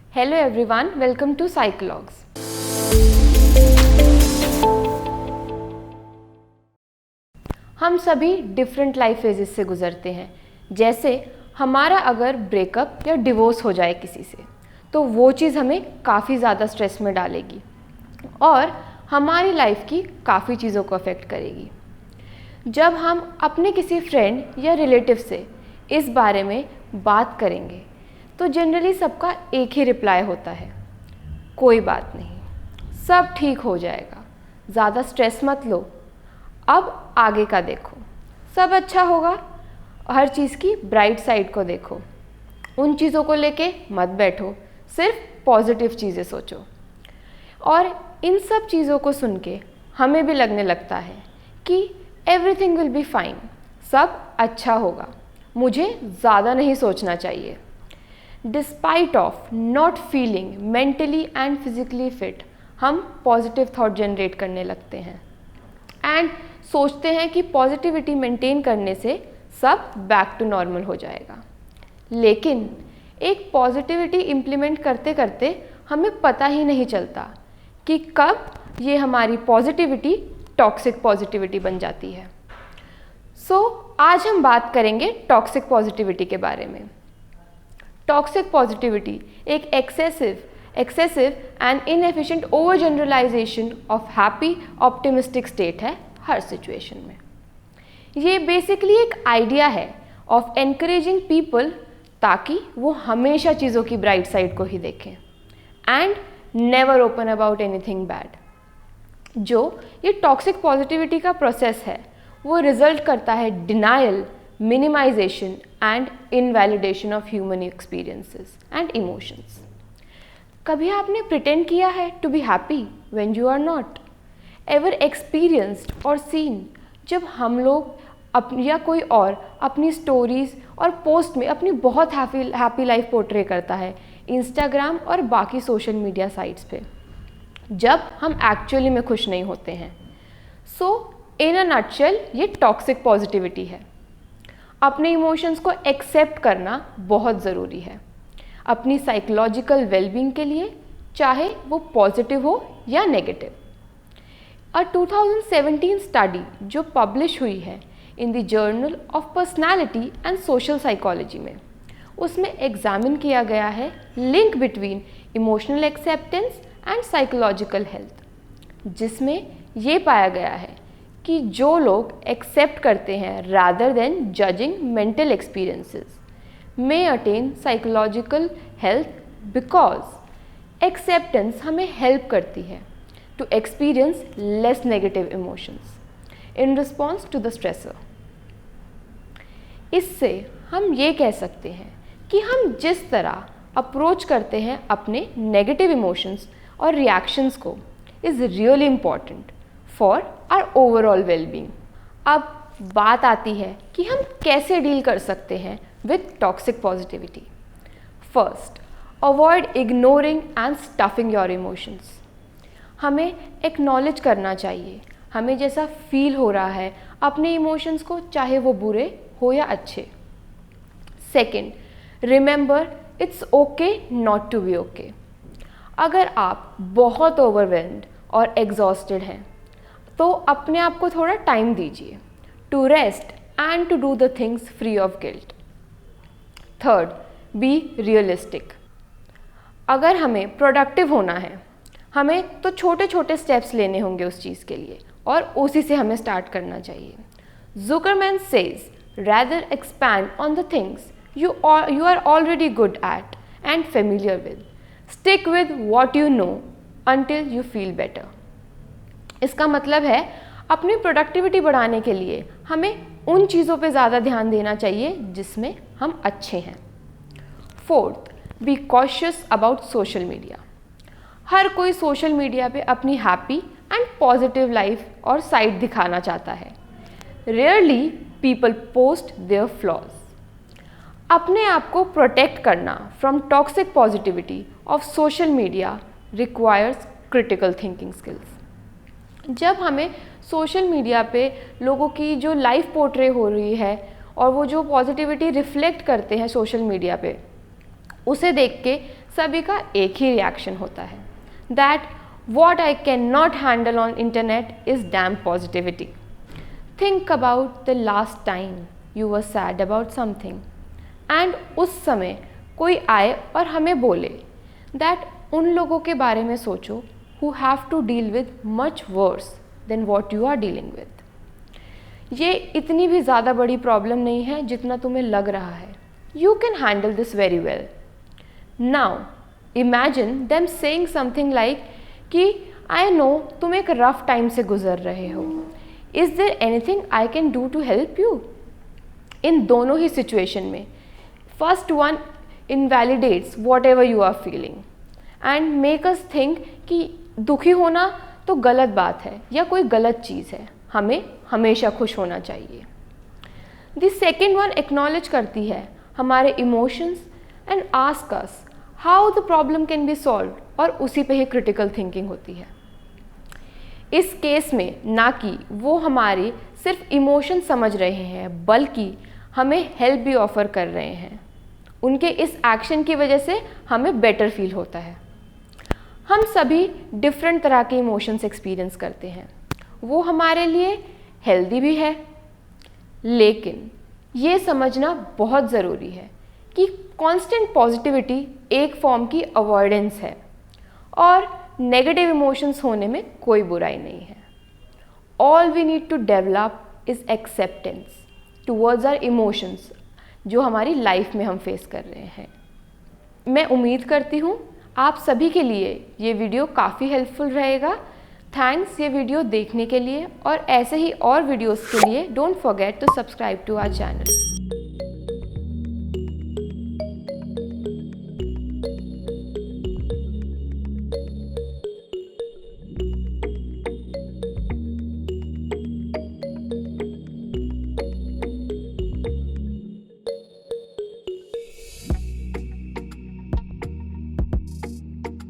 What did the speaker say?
Hello everyone, welcome to Psychologs. हम सभी different life phases से गुजरते हैं। जैसे हमारा अगर ब्रेकअप या डिवोर्स हो जाए किसी से, तो वो चीज़ हमें काफ़ी ज़्यादा स्ट्रेस में डालेगी और हमारी लाइफ की काफ़ी चीज़ों को अफेक्ट करेगी। जब हम अपने किसी फ्रेंड या रिलेटिव से इस बारे में बात करेंगे तो जनरली सबका एक ही रिप्लाई होता है, कोई बात नहीं, सब ठीक हो जाएगा, ज़्यादा स्ट्रेस मत लो, अब आगे का देखो, सब अच्छा होगा। हर चीज़ की ब्राइट साइड को देखो, उन चीज़ों को लेके मत बैठो, सिर्फ पॉजिटिव चीज़ें सोचो। और इन सब चीज़ों को सुन के हमें भी लगने लगता है कि एवरीथिंग विल बी फाइन, सब अच्छा होगा, मुझे ज़्यादा नहीं सोचना चाहिए। Despite of not feeling mentally and physically fit, हम पॉजिटिव थॉट जनरेट करने लगते हैं एंड सोचते हैं कि पॉजिटिविटी मेंटेन करने से सब बैक टू नॉर्मल हो जाएगा। लेकिन एक पॉजिटिविटी इम्प्लीमेंट करते करते हमें पता ही नहीं चलता कि कब ये हमारी पॉजिटिविटी टॉक्सिक पॉजिटिविटी बन जाती है। आज हम बात करेंगे टॉक्सिक पॉजिटिविटी के बारे में। टॉक्सिक पॉजिटिविटी एक excessive and inefficient overgeneralisation of happy optimistic state है हर सिचुएशन में। ये बेसिकली एक आइडिया है ऑफ एनकरेजिंग पीपल ताकि वो हमेशा चीज़ों की ब्राइट साइड को ही देखें and never open about anything bad. जो ये टॉक्सिक पॉजिटिविटी का प्रोसेस है वो रिजल्ट करता है denial, minimisation and invalidation of human experiences and emotions. कभी आपने प्रिटेंड किया है to be happy when you are not? Ever experienced और सीन जब हम लोग या कोई और अपनी स्टोरीज़ और पोस्ट में अपनी बहुत हैप्पी लाइफ पोर्ट्रे करता है इंस्टाग्राम और बाकी सोशल मीडिया साइट्स पे, जब हम एक्चुअली में खुश नहीं होते हैं। इन अ नटशेल ये टॉक्सिक पॉजिटिविटी है। अपने इमोशंस को एक्सेप्ट करना बहुत ज़रूरी है अपनी साइकोलॉजिकल वेलबींग के लिए, चाहे वो पॉजिटिव हो या नेगेटिव। 2017 स्टडी जो पब्लिश हुई है in the journal of personality and social psychology में, उसमें एग्जामिन किया गया है link between emotional acceptance and psychological health, जिसमें ये पाया गया है कि जो लोग एक्सेप्ट करते हैं rather than judging mental experiences may attain psychological health, because acceptance हमें हेल्प करती है to experience less negative emotions in response to the stressor. इससे हम ये कह सकते हैं कि हम जिस तरह अप्रोच करते हैं अपने नेगेटिव इमोशंस और रिएक्शंस को is really important for our overall wellbeing. अब बात आती है कि हम कैसे डील कर सकते हैं with toxic positivity. First, avoid ignoring and stuffing your emotions. हमें एक्नॉलेज करना चाहिए हमें जैसा फील हो रहा है अपने इमोशंस को, चाहे वो बुरे हो या अच्छे। Second, remember it's okay not to be okay. अगर आप बहुत ओवरवेल्म्ड और एग्जॉस्टेड हैं तो अपने आप को थोड़ा टाइम दीजिए to rest and to do the things free of guilt. Third, be realistic. अगर हमें प्रोडक्टिव होना है हमें तो छोटे छोटे स्टेप्स लेने होंगे उस चीज़ के लिए और उसी से हमें स्टार्ट करना चाहिए। जुकरमैन says rather expand on the things you are already good at and familiar with. Stick with what you know until you feel better. इसका मतलब है अपनी प्रोडक्टिविटी बढ़ाने के लिए हमें उन चीज़ों पे ज़्यादा ध्यान देना चाहिए जिसमें हम अच्छे हैं। Fourth, be cautious about social media. हर कोई सोशल मीडिया पे अपनी हैप्पी एंड पॉजिटिव लाइफ और साइड दिखाना चाहता है। Rarely people post their flaws. अपने आप को प्रोटेक्ट करना from toxic positivity of social media requires critical thinking skills. जब हमें सोशल मीडिया पे लोगों की जो लाइफ पोर्ट्रे हो रही है और वो जो पॉजिटिविटी रिफ्लेक्ट करते हैं सोशल मीडिया पे, उसे देख के सभी का एक ही रिएक्शन होता है, that what I cannot handle on internet is damn positivity. Think about the last time you were sad about something and उस समय कोई आए और हमें बोले that उन लोगों के बारे में सोचो who have to deal with much worse than what you are dealing with. ये इतनी भी ज़्यादा बड़ी प्रॉब्लम नहीं है जितना तुम्हें लग रहा है. You can handle this very well. Now imagine them saying something like कि आई नो तुम एक रफ टाइम से गुजर रहे हो, is there anything I can do to help you. इन दोनों ही सिचुएशन में first one invalidates whatever you are feeling and make us think कि दुखी होना तो गलत बात है या कोई गलत चीज़ है, हमें हमेशा खुश होना चाहिए. द सेकेंड वन एक्नॉलेज करती है हमारे emotions and ask us how the problem can be solve, और उसी पे ही क्रिटिकल थिंकिंग होती है. इस केस में ना कि वो हमारे सिर्फ इमोशन समझ रहे हैं बल्कि हमें हेल्प भी ऑफ़र कर रहे हैं. उनके इस एक्शन की वजह से हमें बेटर फील होता है. हम सभी डिफरेंट तरह के इमोशंस एक्सपीरियंस करते हैं, वो हमारे लिए हेल्दी भी है, लेकिन ये समझना बहुत ज़रूरी है कि कांस्टेंट पॉजिटिविटी एक फॉर्म की अवॉइडेंस है और नेगेटिव इमोशंस होने में कोई बुराई नहीं है. All we need to develop is acceptance towards our emotions जो हमारी लाइफ में हम फेस कर रहे हैं. मैं उम्मीद करती हूँ आप सभी के लिए ये वीडियो काफ़ी हेल्पफुल रहेगा. थैंक्स ये वीडियो देखने के लिए, और ऐसे ही और वीडियोस के लिए don't forget to subscribe to our channel.